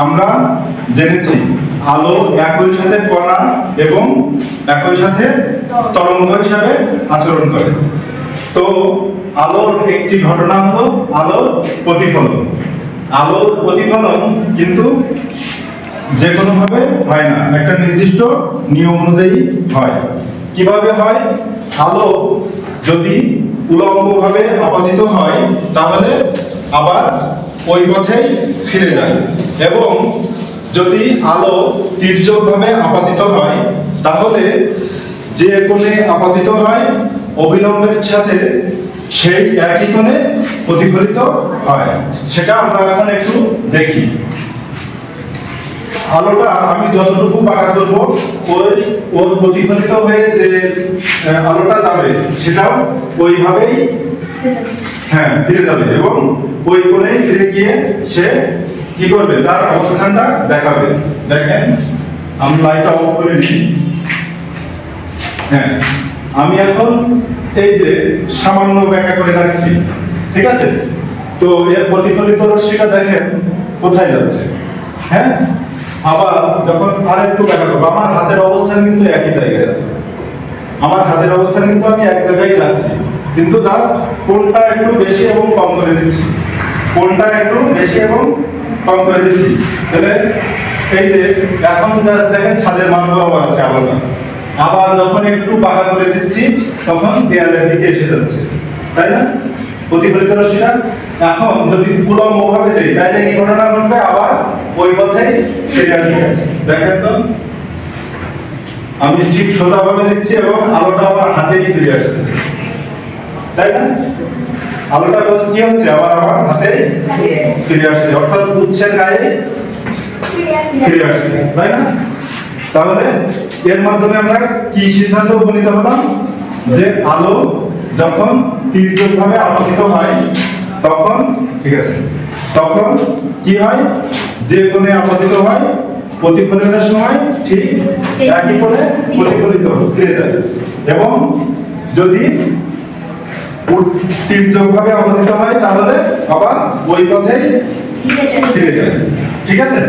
আমরা জেনেছি আলো একই সাথে কণা এবং একই সাথে তরঙ্গ হিসাবে আচরণ করে। তো আলোর একটি ঘটনা হলো আলোর প্রতিফলন। আলোর প্রতিফলন কিন্তু যে কোনো ভাবে হয় না, একটা নির্দিষ্ট নিয়ম অনুযায়ী হয়। কিভাবে হয়? আলো যদি উলম্বভাবে আপতিত হয় তাহলে আবার ওই পথেই ফিরে যায়, এবং যদি আলো তির্যকভাবে আপতিত হয় তাহলে যে কোণে আপতিত হয় অবিলম্বের সাথে সেই একই কোণে প্রতিফলিত হয়। সেটা আমরা এখন একটু দেখি। আলোটা আমি যতটুকু বাঁকা করবো ওর প্রতিফলিত হয়ে যে আলোটা যাবে সেটাও ওইভাবেই ফিরে যাবে, এবং ওই কোণেই ফিরে গিয়ে সে কি করবে, তার অবস্থানটা দেখাবে। দেখেন আমি লাইটটা অফ করে নিই। আমি এখন এই যে সামান্য ব্যাখ্যা করে রাখছি, ঠিক আছে? তো এর প্রতিফলিত রশ্মিটা দেখেন কোথায় যাচ্ছে। আবার যখন আরেকটু ব্যাখ্যা করবো, আমার হাতের অবস্থান কিন্তু একই জায়গায় আছে, আমার হাতের অবস্থান কিন্তু আমি এক জায়গায় রাখছি, কিন্তু জাস্ট কোণটা একটু বেশি এবং কম করে দিচ্ছি, কোণটা একটু বেশি এবং কম করে দিচ্ছি। তাহলে এই যে এখন দেখেন ছাদের মাঝ বরাবর আছে আলোটা, আবার যখন একটু বাঁকা করে দিচ্ছি তখন দেয়ালের দিকে এসে যাচ্ছে, তাই না? প্রতিফলিত রশ্মিটা এখন যদি উলম্বভাবে দেই তাহলে কি ঘটনা ঘটবে, আবার ওই পথেই ফিরে আসবে। দেখেন তো আমি ঠিক সোজাভাবে দিচ্ছি এবং আলোটা আমার হাতেই ফিরে আসছে, তাই না? আলোটা কি হচ্ছে, আবার আমার হাতেই ফিরে আসছে, অর্থাৎ উৎসের গায়ে ফিরে আসছে, তাই না? তাহলে এর মাধ্যমে আমরা কি সিদ্ধান্ত উপনীত হলাম, যে আলো যখন তির্যকভাবে আপতিত হয় তখন, ঠিক আছে, তখন কি হয়, যে কোণে আপতিত হয় প্রতিফলনের সময় ঠিক একই কোণে প্রতিফলিত ফিরে যায়, এবং যদি তির্যকভাবে আপতিত হয় তাহলে আবার ওই পথেই ফিরে যায়। ঠিক আছে?